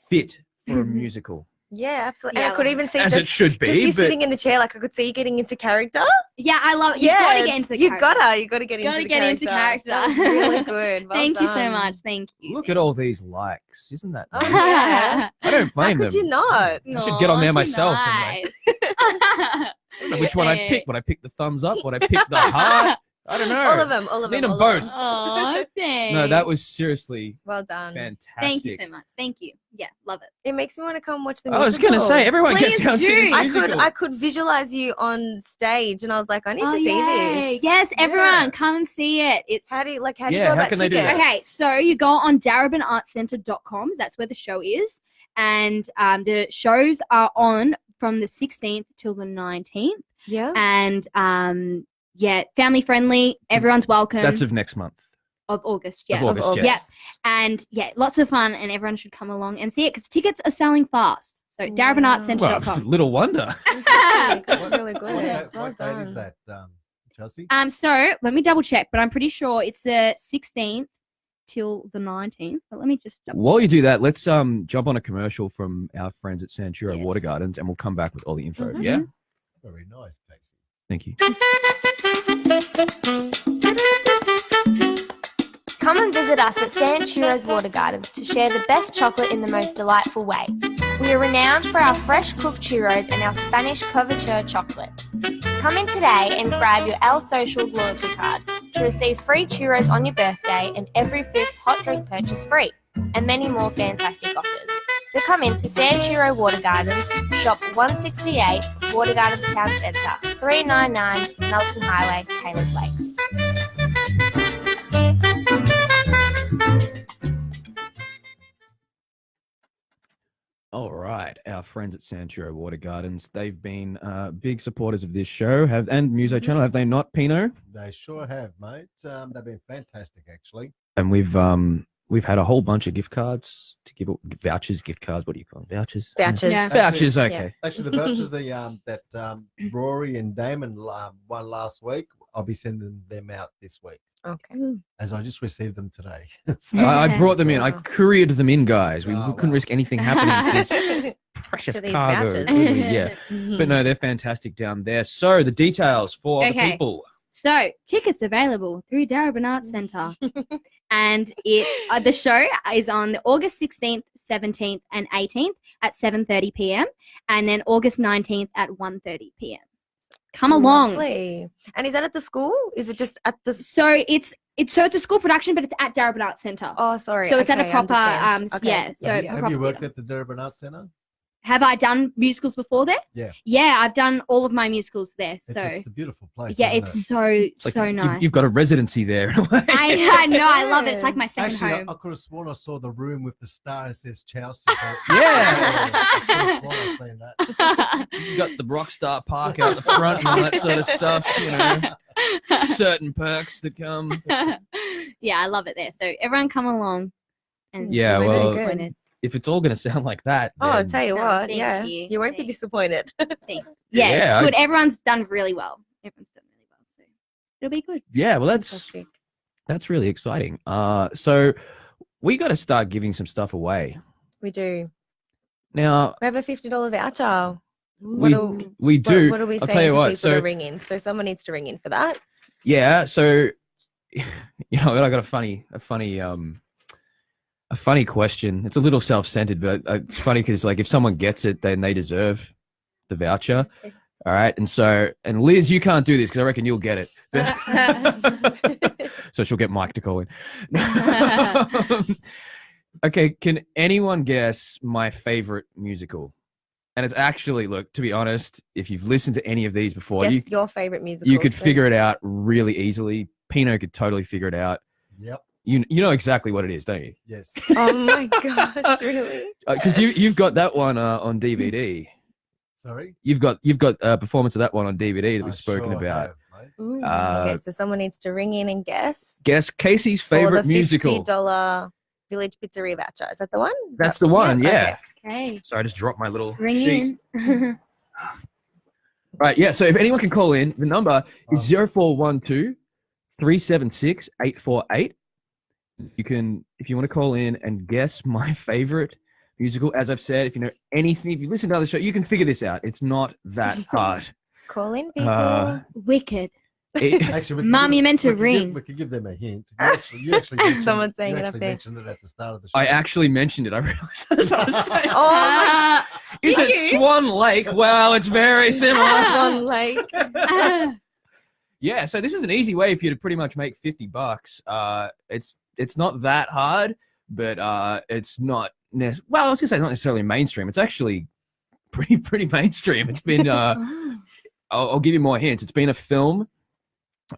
fit for a musical, Yeah, absolutely. Yeah, And I could even see as just, it should just be. you But sitting in the chair, like I could see you getting into character. Yeah, I love it. You gotta get into the you character. gotta get into Gotta the get into character. That was really good. Well Thank you so done. much. Thank you. look at all these likes, isn't that Oh, nice? yeah. I don't How blame could them. you not? I should get on there Aw, too myself and, nice. I don't know which one I picked. Would I pick the thumbs up? Would I pick the heart? I don't know. All of them. All of Need them. them all of both. them. Oh, thanks. No, that was seriously Well done. fantastic. Thank you so much. Thank you. Yeah, love it. It makes me want to come watch the I musical. was gonna say, everyone Please get down to do. this I musical. could visualize you on stage, and I was like, I need Oh, to see yay. this. Yes, everyone, Yeah. come and see it. It's How do you Yeah, go how about can they do tickets? that? okay. So you go on darabinartscentre.com. That's where the show is, and the shows are on from the 16th till the 19th, Yeah. and yeah, family friendly. Everyone's welcome. That's of next month. of August. Yeah, Of August, August. yes. and yeah, lots of fun, and everyone should come along and see it because tickets are selling fast. So Wow. Well, darabinartscentre.com. little wonder. Fantastic. That's really What good. date, Well what date is done. that, Chelsea? So let me double check, but I'm pretty sure it's the 16th till the 19th. But let me just double While you do that, let's jump on a commercial from our friends at Santura Yes. Water Gardens, and we'll come back with all the info. Mhm. Yeah, Very nice, Casey. thank you. Come and visit us at Santuro's Water Gardens to share the best chocolate in the most delightful way. We are renowned for our fresh cooked churros and our Spanish couverture chocolates. Come in today and grab your El Social loyalty card to receive free churros on your birthday and every 5th hot drink purchase free, and many more fantastic offers. So come in to Santuro Water Gardens, shop 168 Water Gardens Town Centre, 399 Melton Highway, Taylor's Lakes. All right, our friends at Sanchuro Water Gardens, they've been big supporters of this show and Muso Channel, have they not, Pino? They sure have, mate. They've been fantastic, actually. And we've had a whole bunch of gift cards to give vouchers, gift cards. What do you call them? Vouchers. Vouchers. Yeah. Vouchers. Yeah. Okay. Actually, the vouchers that Rory and Damon won last week, I'll be sending them out this week, Okay. as I just received them today. I brought them in. I Wow. couriered them in, guys. We Oh, couldn't wow. risk anything happening to this precious To these cargo. vouchers. could we? Yeah. But no, they're fantastic down there. So the details for the Okay. people. So tickets available through Darabin Arts Centre, and the show is on August 16th, 17th, and 18th at 7:30 p.m. and then August 19th at 1:30 p.m. Come along. Lovely. And is that at the school? Is it just at the? So it's a school production, but it's at Darabin Arts Centre. Oh, sorry. So it's at a Okay, I proper understand. Okay. yeah. So have a you proper worked theatre. at the Durban Arts Centre? Have I done musicals before there? Yeah. Yeah, I've done all of my musicals there. It's, So it's a beautiful place. yeah, isn't it's it? so It's like nice. You've got a residency there. In a way. I know, I love it. It's like my second Actually, home. I could have sworn I saw the room with the star that says Chelsea. Yeah. I could have sworn I've seen that. You got the Rockstar Park out the front and all that sort of stuff. You know, certain perks that come. Yeah, I love it there. So everyone come along. And Yeah, you won't be well, disappointed. If it's all going to sound like that, Oh, I'll then- tell you No, what. thank Yeah. you. You won't be Thanks. disappointed. Yeah, Yeah, it's good. Everyone's done really well. Everyone's done really well. So it'll be good. yeah, well, Fantastic. that's really exciting. So we got to start giving some stuff away We do. now. We have a $50 voucher. We do- we do. What are we I'll saying tell you for what. people So to ring in? So someone needs to ring in for that. yeah, so you know, I got a funny question. It's a little self-centered, but it's funny because like if someone gets it, then they deserve the voucher. All right, and Liz, you can't do this because I reckon you'll get it. So she'll get Mike to call in. Okay, can anyone guess my favorite musical? And it's actually, look, to be honest, if you've listened to any of these before, Guess your favorite musical. you could figure it out really easily. Pino could totally figure it out. Yep. You know exactly what it is, don't you? Yes. Oh my gosh, really? Because you've got that one on DVD. Sorry. You've got a performance of that one on DVD that I we've spoken sure about. have, mate. Ooh, Uh, okay, so someone needs to ring in and guess. Guess Casey's For favorite the musical. $50 Village Pizzeria voucher. Is that the one? That's the one, yeah. Okay. So I just dropped my little Ring sheet. in. Right, yeah. So if anyone can call in, the number is Oh. 0412 376 848. You can, if you want to call in and guess my favorite musical, as I've said, if you know anything, if you listen to other show, you can figure this out. It's not that hard. Call in, people. Wicked. Actually, we could Mum, give- you meant to we could ring. We could give them a hint. You actually mentioned, Someone's saying you it up actually there. mentioned it at the start of the show. I actually mentioned it. I realized that's what I was saying. Oh, my Is did it you? Swan Lake? Well, it's very similar. God, Lake. Yeah, so this is an easy way for you to pretty much make $50. It's not that hard, but it's not well, I was gonna say it's not necessarily mainstream. It's actually pretty mainstream. It's been I'll give you more hints. It's been a film.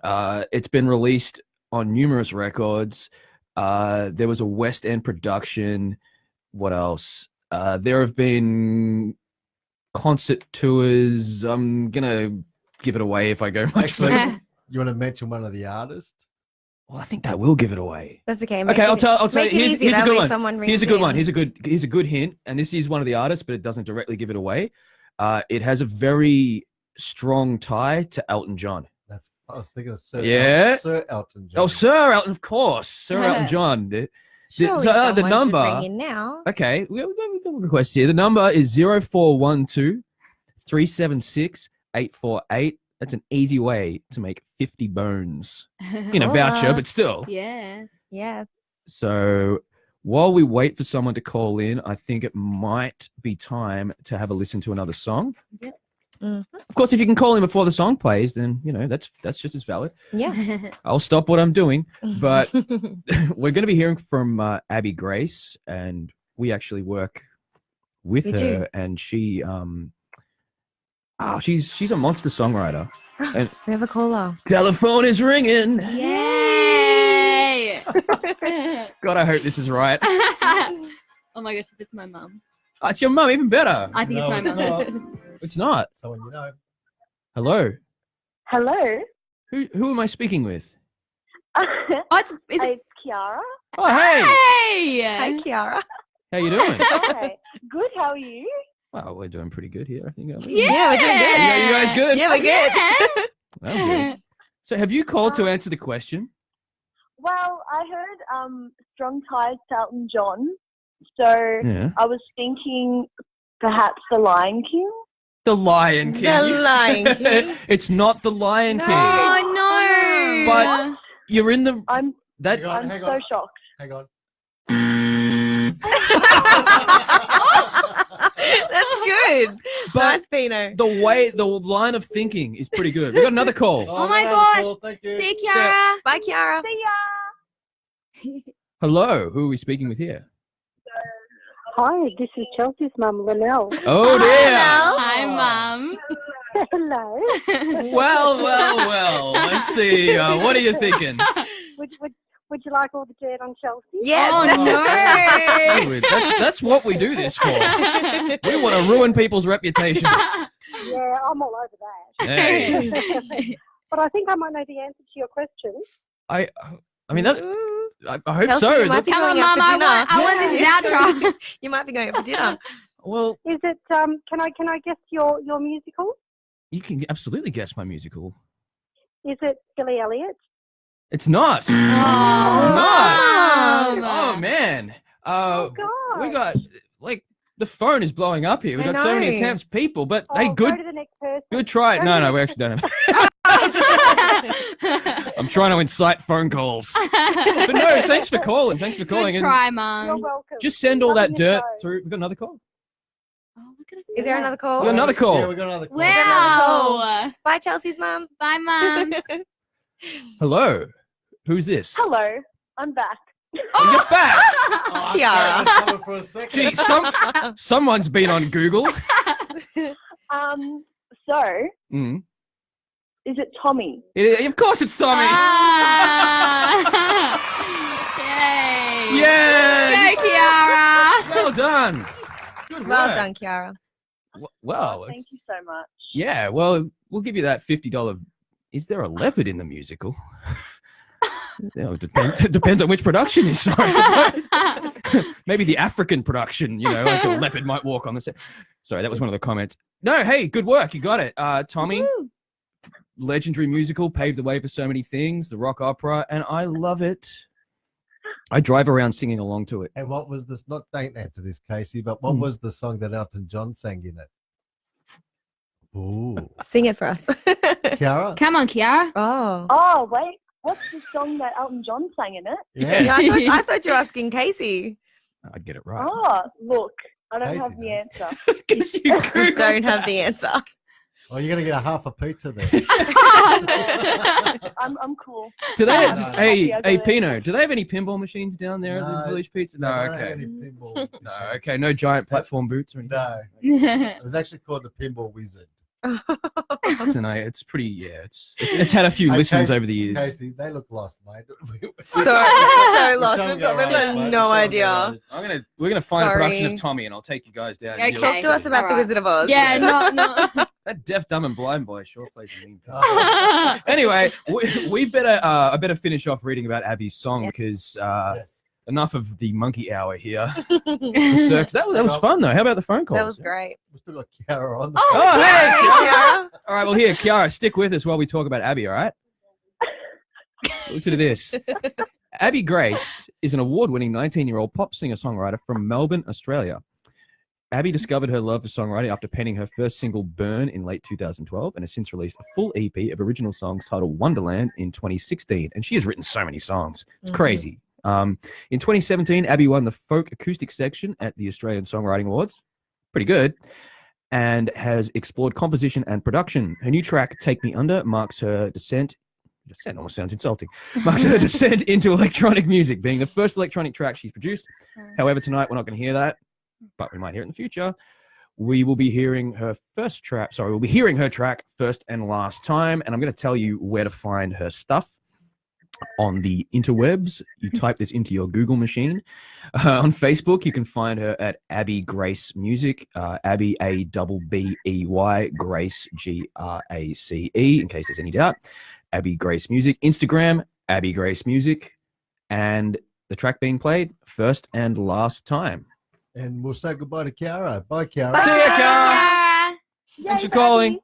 It's been released on numerous records. There was a West End production. What else? There have been concert tours. I'm gonna give it away if I go much Actually, further. you want to mention one of the artists? Well, I think that will give it away. That's okay. Okay, I'll tell you. Make it Here's easy, a that good way one. someone rings Here's a good one. in. Here's a good hint, and this is one of the artists, but it doesn't directly give it away. It has a very strong tie to Elton John. I was thinking of Sir, Yeah. Sir Elton John. Oh, Sir Elton, of course, Sir Elton John. Surely the someone should number. ring in now. Okay, we got a request here. The number is 0412 376 848. That's an easy way to make 50 bones in a voucher, but still. Yeah. Yes. So while we wait for someone to call in, I think it might be time to have a listen to another song. Yep. Mhm. Of course, if you can call in before the song plays, then that's just as valid. Yeah. I'll stop what I'm doing. But we're going to be hearing from Abby Grace, and we actually work with We her, do. and she's a monster songwriter. And we have a caller. telephone is ringing. Yay! God, I hope this is right. Oh my gosh, it's my mum. Oh, it's your mum, even better. I think No, it's my it's mum. not. It's not. Someone you know. Hello. Hello. Who am I speaking with? Oh, is it? It's Kiara. Oh, hey. Hey! Hi, Kiara. How you doing? Hi. Good. How are you? Well, we're doing pretty good here, I think. Aren't we? Yeah, we're doing good. Yeah, you guys good? Yeah, we're good. Yeah. I'm good. So have you called to answer the question? Well, I heard Strong Ties to Elton John, so Yeah. I was thinking perhaps The Lion King. The Lion King. The Lion King. It's not the Lion No. King. Oh no! But you're in the I'm that. Hang on, I'm hang so on. shocked. Hang on. That's good. But Nice, Pino. the line of thinking is pretty good. We got another call. Oh my that's gosh. cool, thank you. See you, Kiara. Bye, Kiara. See ya. Hello, who are we speaking with here? Hi, this is Chelsea's mum, Linnell. Oh dear. Hi, Mum. Hello. Well. Let's see. What are you thinking? Would you like all the dirt on Chelsea? Yes. Oh no! Dude, that's what we do this for. We want to ruin people's reputations. Yeah, I'm all over that. Hey. But I think I might know the answer to your question. I mean that. I hope Chelsea, so. you might be Come on, going out Mum. for dinner. I want this voucher. You might be going out for dinner. Well, Is it? Can I guess your musical? you can absolutely guess my musical. Is it Billy Elliot? It's not. Oh, not. Mum. Oh man. Oh God! We got like the phone is blowing up here. We I got so many know. attempts, people. But Oh, hey, Go good to the next person. try. Go No, to no, the we next actually don't have. I'm trying to incite phone calls. But no, thanks for calling. Thanks for calling. Good And try, You're Mum. welcome. just send all that Loving your dirt show. through. We got another call. Oh, look at us. Is there another call? We got another call. Yeah, we got another call. Wow. Bye, Chelsea's mum. Bye, Mum. Hello. Who's this? Hello, I'm back. Oh, you're back. Oh, Kiara. I was coming for a second. Gee, someone's been on Google. So Mm. is it Tommy? Of course, it's Tommy. Ah. Yay. Yeah. Go, Kiara. Well done. Good Well work. done, Kiara. Well, Thank you so much. yeah. Well, we'll give you that $50. Is there a leopard in the musical? It depends on which production you saw. I suppose. Maybe the African production, like a leopard might walk on the set. Sorry, that was one of the comments. No, hey, good work. You got it. Tommy, legendary musical, paved the way for so many things, the rock opera, and I love it. I drive around singing along to it. And what was this? Not don't answer this, Casey, but what was the song that Elton John sang in it? Ooh, Sing it for us. Kiara. Come on, Kiara. Oh. Oh wait, what's the song that Elton John sang in it? Yeah, I thought you were asking Casey. I'd get it right. Oh, look, I don't Casey have the knows. answer. You don't have the answer. Oh, you're gonna get a half a pizza there. I'm cool. Do they have, No. hey, Pino, do they have any pinball machines down there at the No. Village Pizza? No, I don't have okay. any pinball No, machines. okay. No giant platform boots or anything. No, it was actually called the Pinball Wizard. It's pretty, it's had a few Hey, listens Casey- over the years. Casey, they look lost, mate. So We're lost. showing We've got our age, mate. no We're showing idea. our age. We're gonna find a production Sorry. of Tommy, and I'll take you guys down. Okay. and you'll Talk to us see. about the Alright. Wizard of Oz. Yeah, no. That deaf, dumb, and blind boy sure plays a mean part. Oh, Anyway, I better finish off reading about Abby's song Yep. because yes. enough of the monkey hour here. that Circus. That was fun though. How about the phone call? was great. We still got Kiara on the Oh, Oh, hey! Kiara. All right, well, here, Kiara, stick with us while we talk about Abby, all right? Listen to this. Abby Grace is an award-winning 19-year-old pop singer-songwriter from Melbourne, Australia. Abby discovered her love for songwriting after penning her first single, Burn, in late 2012, and has since released a full EP of original songs titled Wonderland in 2016. And she has written so many songs. It's crazy. In 2017, Abby won the folk acoustic section at the Australian Songwriting Awards. Pretty good. And has explored composition and production. Her new track, Take Me Under, marks her descent almost sounds insulting. Marks her descent into electronic music, being the first electronic track she's produced. However, tonight we're not going to hear that, but we might hear it in the future. We will be hearing her we'll be hearing her track First and Last Time, and I'm going to tell you where to find her stuff. on the interwebs. You type this into your Google machine. On Facebook, you can find her at Abby Grace Music, Abby Abbey, Grace Grace, in case there's any doubt. Abby Grace Music. Instagram, Abby Grace Music. And the track being played, First and Last Time. And we'll say goodbye to Kiara. Bye, Kiara. See ya, Kiara. Yeah. Thanks for calling.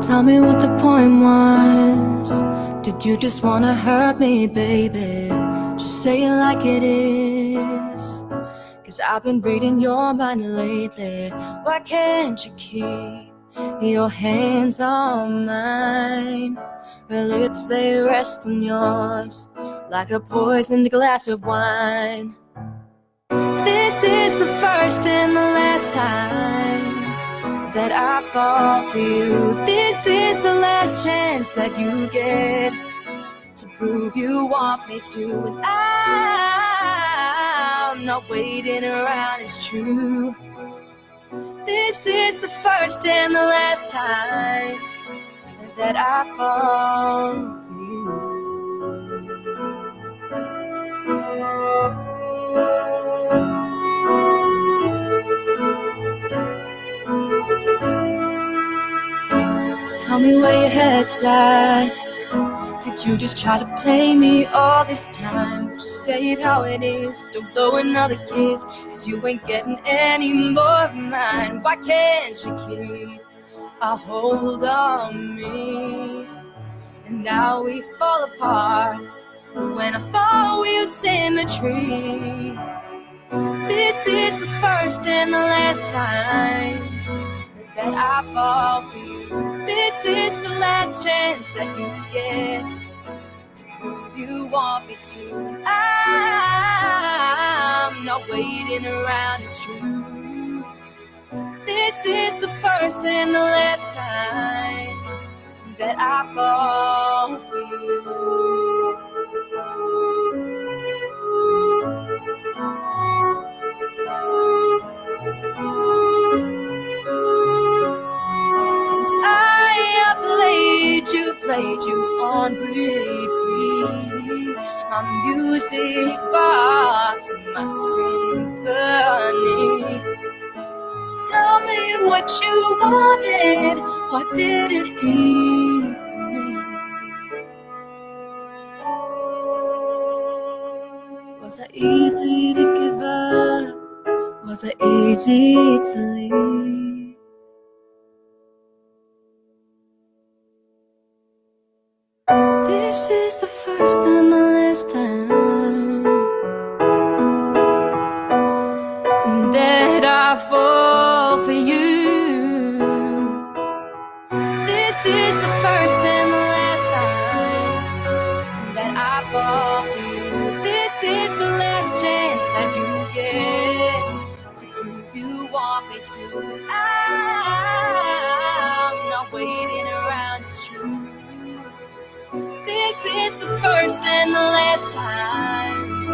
Tell me what the point was. Did you just wanna hurt me, baby? Just say it like it is. Cause I've been reading your mind lately. Why can't you keep your hands on mine? Her lips, they rest on yours like a poisoned glass of wine. This is the first and the last time that I fall for you. This is the last chance that you get to prove you want me to. And I'm not waiting around, it's true. This is the first and the last time that I fall for you. Tell me where your head's at. Did you just try to play me all this time? Just say it how it is. Don't blow another kiss, cause you ain't getting any more of mine. Why can't you keep a hold on me? And now we fall apart when I thought we were symmetry. This is the first and the last time that I fall for you. This is the last chance that you get to prove you want me to. And I'm not waiting around, it's true. This is the first and the last time that I fall for you. Played you on repeat. My music box and my symphony. Tell me what you wanted. Why did it even me? Was I easy to give up? Was I easy to leave? This is the first and the last time that I fall for you. This is the first and the last time that I fall for you. This is the last chance that you get to prove you want me to. I'm not waiting around, it's true. This is the first and the last time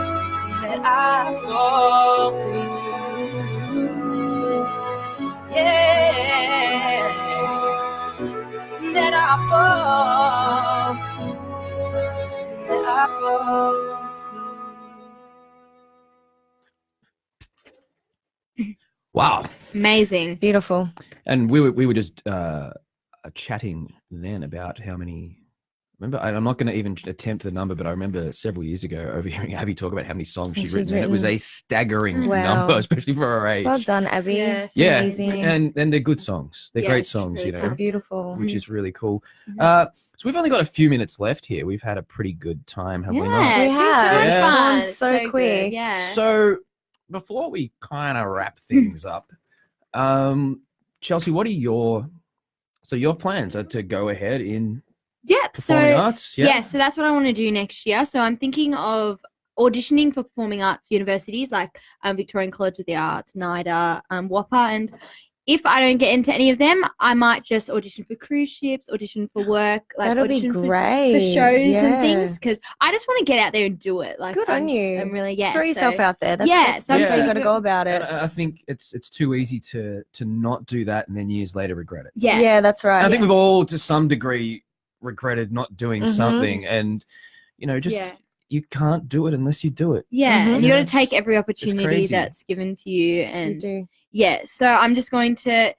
that I fall for you. Yeah, that I fall for you. Wow. Amazing. Beautiful. And we were just chatting then about how many. Remember, I'm not going to even attempt the number, but I remember several years ago overhearing Abby talk about how many songs she'd written. And it was a staggering number, especially for her age. Well done, Abby. Yeah, Yeah, amazing. and they're good songs. They're great songs, really you know, They're beautiful. which is really cool. So we've only got a few minutes left here. We've had a pretty good time, have we not? We have. Yeah. Gone It's so good. quick. Yeah. So before we kind of wrap things up, Chelsea, what are your plans are to go ahead in Yep. performing arts? Yeah, so that's what I want to do next year. So I'm thinking of auditioning for performing arts universities like Victorian College of the Arts, NIDA, WAPA, and if I don't get into any of them, I might just audition for cruise ships, audition for work, like That'll be audition for great. shows and Yeah. things, because I just want to get out there and do it. Like, Good on you. I'm really Throw yourself out there. That's how Yeah. you got to go about And it. I think it's too easy to not do that and then years later regret it. Yeah. Yeah, that's right. And I think we've all, to some degree, regretted not doing Mhm. something, and just Yeah. you can't do it unless you do it. Yeah, Mhm. and you got to Yes. take every opportunity crazy. that's given to you, You and do. yeah. So I'm just going to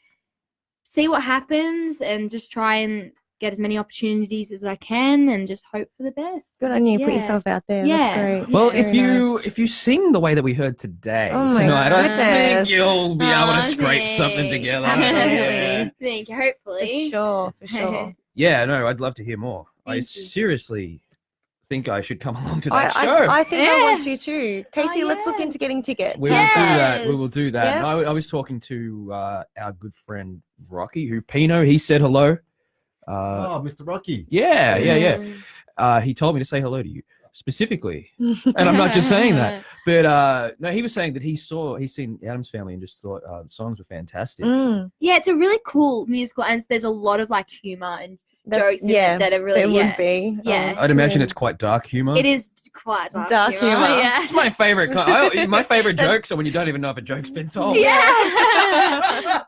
see what happens and just try and get as many opportunities as I can, and just hope for the best. Good on you. Put Yeah. yourself out there. Yeah. That's great. Well, Yeah. if you sing the way that we heard today Oh my tonight, I think goodness. you'll be able to Oh, scrape something thanks. together. Absolutely. Yeah. Thank you. For Hopefully. sure. For sure. Yeah, no, I'd love to hear more. I Thank you. seriously think I should come along to that show. I think I Yeah. want you to. Casey, let's look yeah. into getting tickets. We will do that. We Yes. will do that. Yeah. And I was talking to our good friend Rocky, who Pino. He said hello. Oh, Mr. Rocky. Yeah. Yes. He told me to say hello to you specifically, and I'm not just saying that. But no, he was saying that he's seen Adam's Family and just thought the songs were fantastic. Mm, Yeah, it's a really cool musical, and there's a lot of like humor and jokes in yeah, it that are really it yeah. would be. Yeah. I'd imagine good. it's quite dark humor. It is quite Dark humor. Yeah. It's my favorite. My favorite jokes are when you don't even know if a joke's been told. Yeah.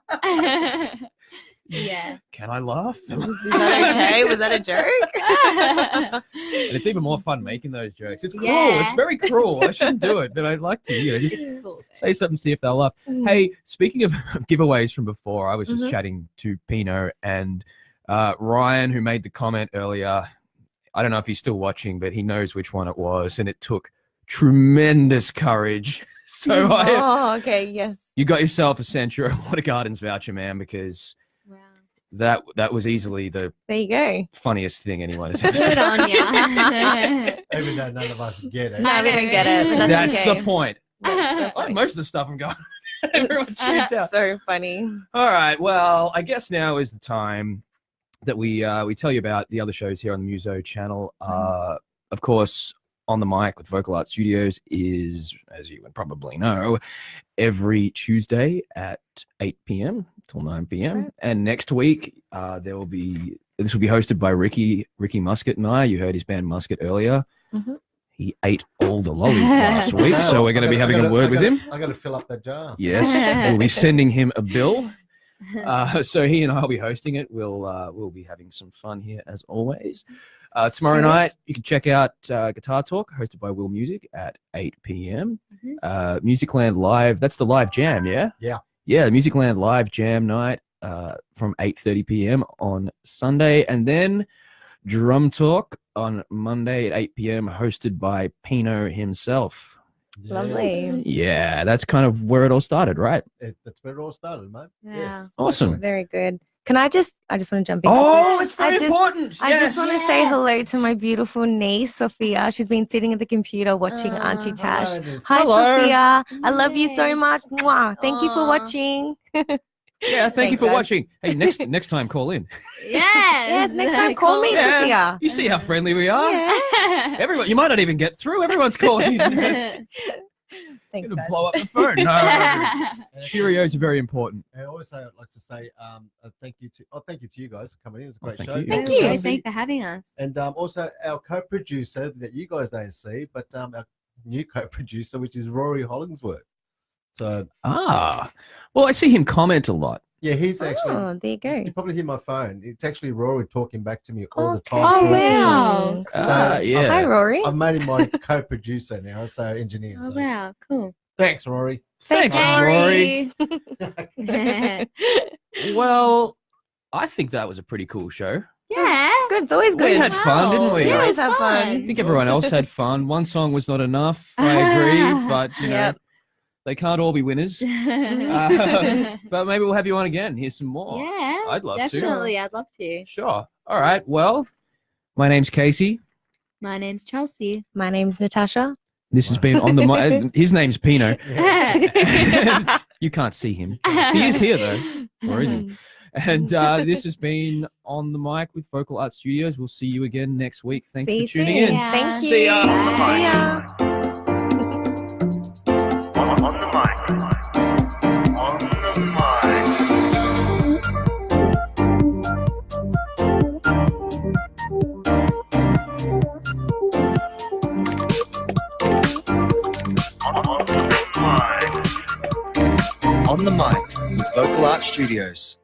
yeah. Can I laugh? Is that okay? Was that a joke? And it's even more fun making those jokes. It's cruel. Yeah. It's very cruel. I shouldn't do it, but I'd like to. Just It's cool. say something, see if they'll laugh. Mm. Hey, speaking of giveaways from before, I was just Mhm. chatting to Pino and Ryan, who made the comment earlier. I don't know if he's still watching, but he knows which one it was, and it took tremendous courage. So Oh, okay. Yes. you got yourself a Centura Water Gardens voucher, man, because Wow. that was easily the There you go. funniest thing anyone has ever Good said. on ya. Even though none of us get it. No, we don't get it. But that's That's okay. the point. That's so Oh, funny. most of the stuff I'm going. Everyone tunes out. So funny. All right. Well, I guess now is the time that we tell you about the other shows here on the Muso channel. Of course, On the Mic with Vocal Art Studios is, as you would probably know, every Tuesday at 8 p.m. till 9 p.m. right. And next week, this will be hosted by Ricky Muscat and I. You heard his band Muscat earlier. Mhm. He ate all the lollies last week, so we're going to be having a word with him. I got to fill up that jar. Yes, we'll be sending him a bill. So he and I will be hosting it. We'll be having some fun here as always. Tomorrow night, you can check out Guitar Talk, hosted by Will Music at 8 p.m. Musicland Live, that's the live jam, yeah? Yeah. Yeah, Musicland Live Jam night from 8:30 p.m. on Sunday. And then Drum Talk on Monday at 8 p.m. hosted by Pino himself. Lovely. Yeah, that's kind of where it all started, right? That's where it all started, mate. Yeah. Yes. Awesome. Very good. Can I just want to jump in. Oh, it's very I just- important. I just want to Yes. say hello to my beautiful niece, Sophia. She's been sitting at the computer watching Auntie Tash. Hello, Miss- Hi, Hello. Sophia. I love you so Yay. much. Mwah. Thank you for Aw. watching. Yeah, thank you Thanks, for guys. watching. Hey, next time call in. Yes. Yes, next time call me, Yeah. Sophia. You see how friendly we are? Yeah. Everyone, you might not even get through. Everyone's calling in. Thanks, Gonna guys. blow up the phone. No. Cheerios are very important. And also, I'd like to say thank you to you guys for coming in. It was a great thank show. you. Thank you. Thank you for having us. And also our co-producer that you guys don't see, but our new co-producer, which is Rory Hollingsworth. So Well, I see him comment a lot. yeah, he's actually. Oh, there you go. You probably hear my phone. It's actually Rory talking back to me all the Okay. time. Oh, wow. So, Yeah. Hi, Rory. I've made him my co-producer now, so engineer. Oh So. wow, cool. Thanks, Rory. Thanks, Rory. yeah. Well, I think that was a pretty cool show. Good. It's always good. We had fun, didn't we? We Yeah, always it's have I fun. think everyone else had fun. One song was not enough. I agree, but you know, Yep. they can't all be winners. But maybe we'll have you on again. Here's some more. Yeah, I'd love to. definitely. I'd love to. Sure. All right. Well, my name's Casey. My name's Chelsea. My name's Natasha. This has been on the mic. His name's Pino. Yeah. You can't see him. He is here though, or is he? And this has been On the Mic with Vocal Art Studios. We'll see you again next week. Thanks See for you tuning soon. in. Yeah. Thank you. See ya. See ya. On the mic. On the mic. the Mic with Vocal Art Studios.